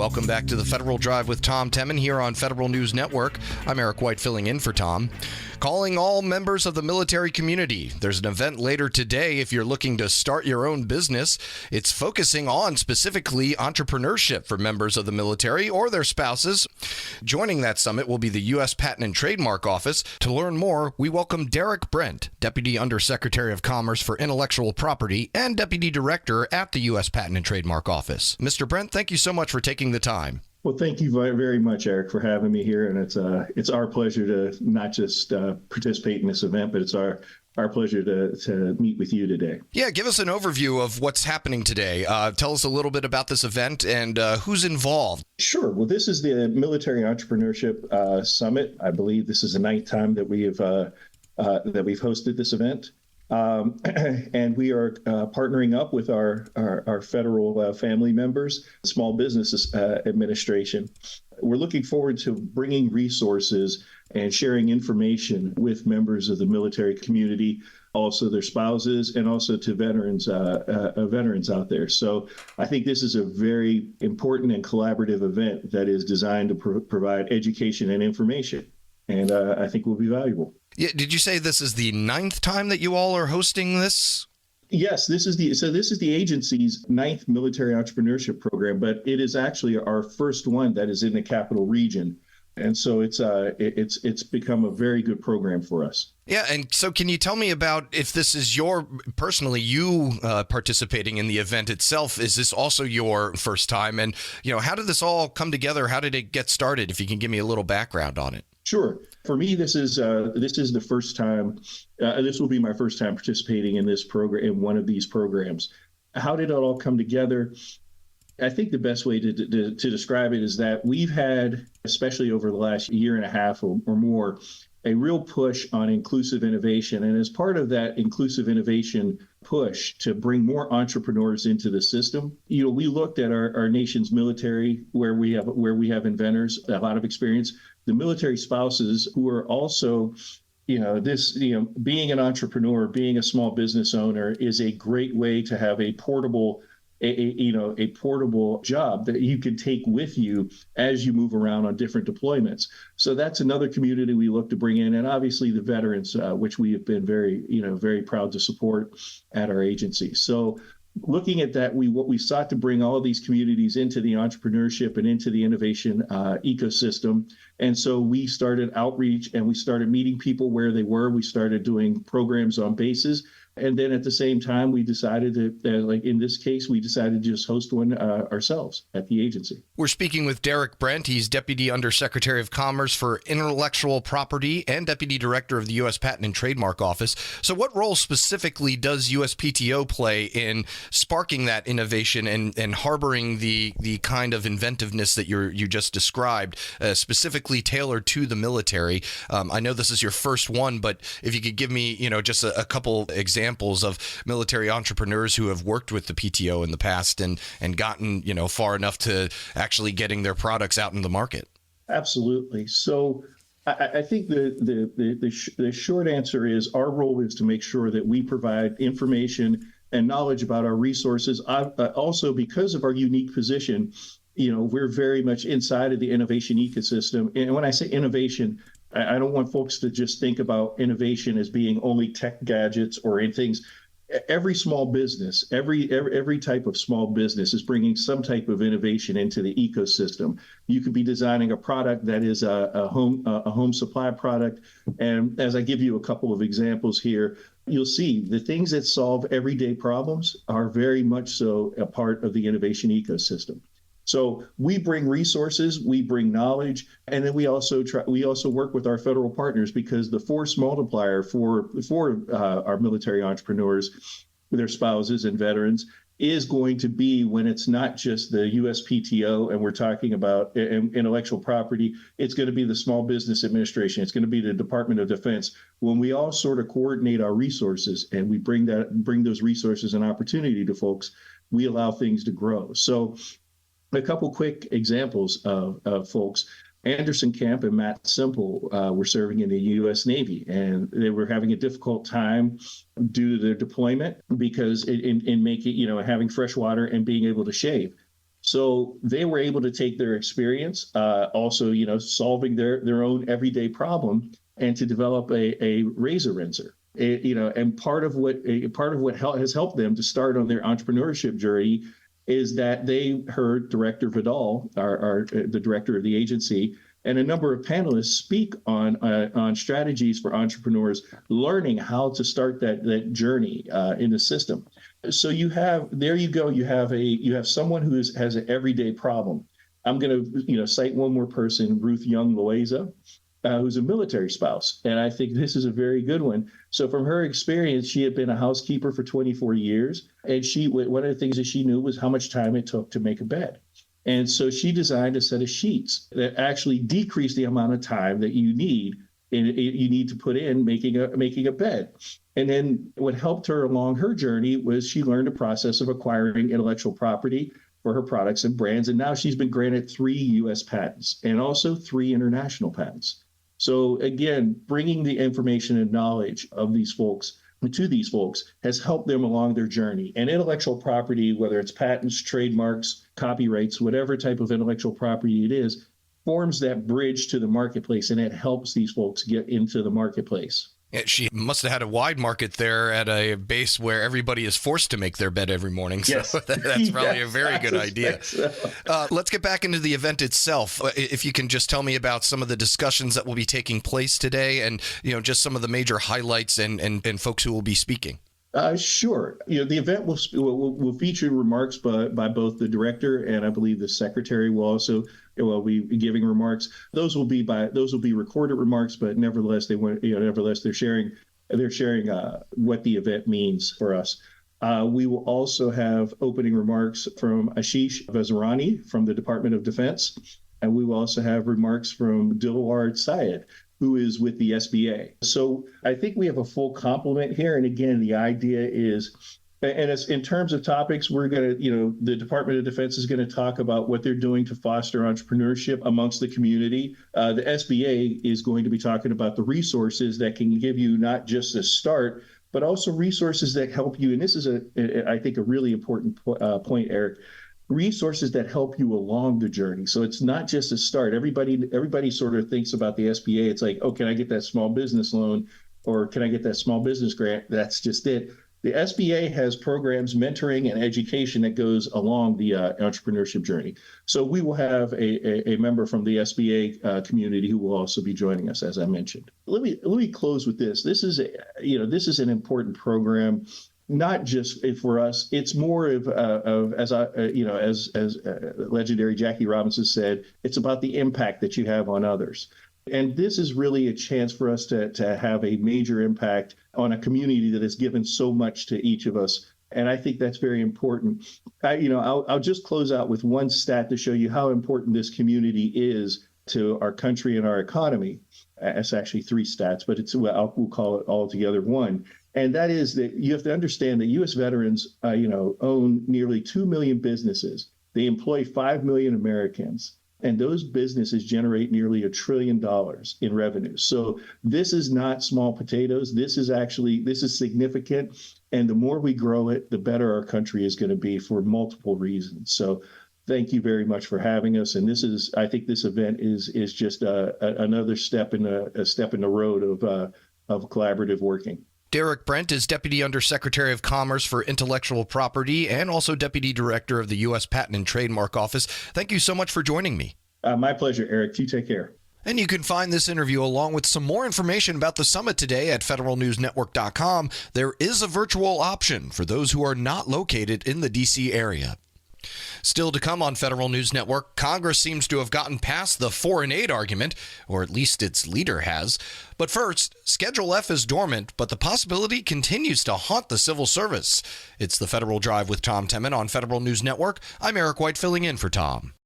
Welcome back to the Federal Drive with Tom Temin here on Federal News Network. I'm Eric White filling in for Tom. Calling all members of the military community. There's an event later today if you're looking to start your own business. It's focusing on specifically entrepreneurship for members of the military or their spouses. Joining that summit will be the U.S. Patent and Trademark Office. To learn more, we welcome Derrick Brent, Deputy Undersecretary of Commerce for Intellectual Property and Deputy Director at the U.S. Patent and Trademark Office. Mr. Brent, thank you so much for taking the time. Well, thank you very much, Eric, for having me here. And it's our pleasure to not just participate in this event, but it's our pleasure to meet with you today. Yeah, give us an overview of what's happening today. Tell us a little bit about this event and who's involved. Sure. Well, this is the Military Entrepreneurship Summit. I believe this is the 9th time that we've hosted this event. And we are partnering up with our federal family members, Small Business Administration. We're looking forward to bringing resources and sharing information with members of the military community, also their spouses, and also to veterans out there. So I think this is a very important and collaborative event that is designed to provide education and information, and I think will be valuable. Yeah, did you say this is the 9th time that you all are hosting this? Yes, this is the agency's 9th military entrepreneurship program, but it is actually our first one that is in the capital region. And so it's become a very good program for us. Yeah, and so can you tell me about if this is you participating in the event itself? Is this also your first time? And, how did this all come together? How did it get started? If you can give me a little background on it. Sure. For me, this is the first time. This will be my first time participating in this program, in one of these programs. How did it all come together? I think the best way to describe it is that we've had, especially over the last year and a half or more, a real push on inclusive innovation. And as part of that inclusive innovation push to bring more entrepreneurs into the system, we looked at our nation's military, where we have inventors, a lot of experience, the military spouses who are also, being an entrepreneur, being a small business owner is a great way to have a portable job that you can take with you as you move around on different deployments. So that's another community we look to bring in, and obviously the veterans, which we have been very proud to support at our agency. So looking at that, we sought to bring all of these communities into the entrepreneurship and into the innovation ecosystem. And so we started outreach and we started meeting people where they were. We started doing programs on bases. And then at the same time, we decided like in this case, we decided to just host one ourselves at the agency. We're speaking with Derrick Brent. He's Deputy Undersecretary of Commerce for Intellectual Property and Deputy Director of the U.S. Patent and Trademark Office. So what role specifically does USPTO play in sparking that innovation and harboring the kind of inventiveness that you just described, specifically tailored to the military? I know this is your first one, but if you could give me, just a couple examples of military entrepreneurs who have worked with the PTO in the past and gotten, far enough to actually getting their products out in the market. Absolutely. So I think the short answer is our role is to make sure that we provide information and knowledge about our resources. Also, because of our unique position, we're very much inside of the innovation ecosystem. And when I say innovation, I don't want folks to just think about innovation as being only tech gadgets or in things. Every small business, every type of small business is bringing some type of innovation into the ecosystem. You could be designing a product that is a home supply product. And as I give you a couple of examples here, you'll see the things that solve everyday problems are very much so a part of the innovation ecosystem. So we bring resources, we bring knowledge, and then we also work with our federal partners, because the force multiplier for our military entrepreneurs, their spouses and veterans, is going to be when it's not just the USPTO and we're talking about intellectual property. It's going to be the Small Business Administration. It's going to be the Department of Defense. When we all sort of coordinate our resources and we bring those resources and opportunity to folks, we allow things to grow. So a couple quick examples of folks. Anderson Camp and Matt Simple were serving in the U.S. Navy, and they were having a difficult time due to their deployment because in making, having fresh water and being able to shave. So they were able to take their experience, also, solving their own everyday problem, and to develop a razor rinser. And part of what has helped them to start on their entrepreneurship journey is that they heard Director Vidal, the director of the agency, and a number of panelists speak on strategies for entrepreneurs learning how to start that journey in the system. So you have someone who has an everyday problem. I'm going to cite one more person, Ruth Young Loaiza, who's a military spouse, and I think this is a very good one. So from her experience, she had been a housekeeper for 24 years, and one of the things that she knew was how much time it took to make a bed. And so she designed a set of sheets that actually decrease the amount of time that you need to put in making a bed. And then what helped her along her journey was she learned a process of acquiring intellectual property for her products and brands. And now she's been granted 3 U.S. patents and also 3 international patents. So again, bringing the information and knowledge of these folks has helped them along their journey. And intellectual property, whether it's patents, trademarks, copyrights, whatever type of intellectual property it is, forms that bridge to the marketplace, and it helps these folks get into the marketplace. Yeah, she must have had a wide market there at a base where everybody is forced to make their bed every morning. So yes. That's probably a very good idea. So. Let's get back into the event itself. If you can just tell me about some of the discussions that will be taking place today, and just some of the major highlights and folks who will be speaking. Sure. The event will feature remarks by both the director and I believe the secretary will also be giving remarks. Those will be recorded remarks, but nevertheless they're sharing what the event means for us. We will also have opening remarks from Ashish Vazirani from the Department of Defense, and we will also have remarks from Dilawar Syed, who is with the SBA. So I think we have a full complement here. And again, the idea is, and as in terms of topics, we're going to, the Department of Defense is going to talk about what they're doing to foster entrepreneurship amongst the community. The SBA is going to be talking about the resources that can give you not just a start, but also resources that help you. And this is I think, a really important point, Eric. Resources that help you along the journey. So it's not just a start. Everybody sort of thinks about the SBA. It's like, oh, can I get that small business loan, or can I get that small business grant? That's just it. The SBA has programs, mentoring, and education that goes along the entrepreneurship journey. So we will have a member from the SBA community who will also be joining us, as I mentioned. Let me close with this. This is an important program. Not just for us, it's more of as legendary Jackie Robinson said, it's about the impact that you have on others. And this is really a chance for us to have a major impact on a community that has given so much to each of us. And I think that's very important. I'll just close out with one stat to show you how important this community is to our country and our economy. It's actually 3 stats, but we'll call it all together one. And that is that you have to understand that U.S. veterans, own nearly 2 million businesses. They employ 5 million Americans, and those businesses generate nearly $1 trillion in revenue. So this is not small potatoes. This is significant. And the more we grow it, the better our country is going to be for multiple reasons. So thank you very much for having us. And I think this event is just another step in the road of collaborative working. Derrick Brent is Deputy Undersecretary of Commerce for Intellectual Property and also Deputy Director of the U.S. Patent and Trademark Office. Thank you so much for joining me. My pleasure, Eric. You take care. And you can find this interview along with some more information about the summit today at federalnewsnetwork.com. There is a virtual option for those who are not located in the D.C. area. Still to come on Federal News Network, Congress seems to have gotten past the 4-and-8 argument, or at least its leader has. But first, Schedule F is dormant, but the possibility continues to haunt the civil service. It's the Federal Drive with Tom Temin on Federal News Network. I'm Eric White filling in for Tom.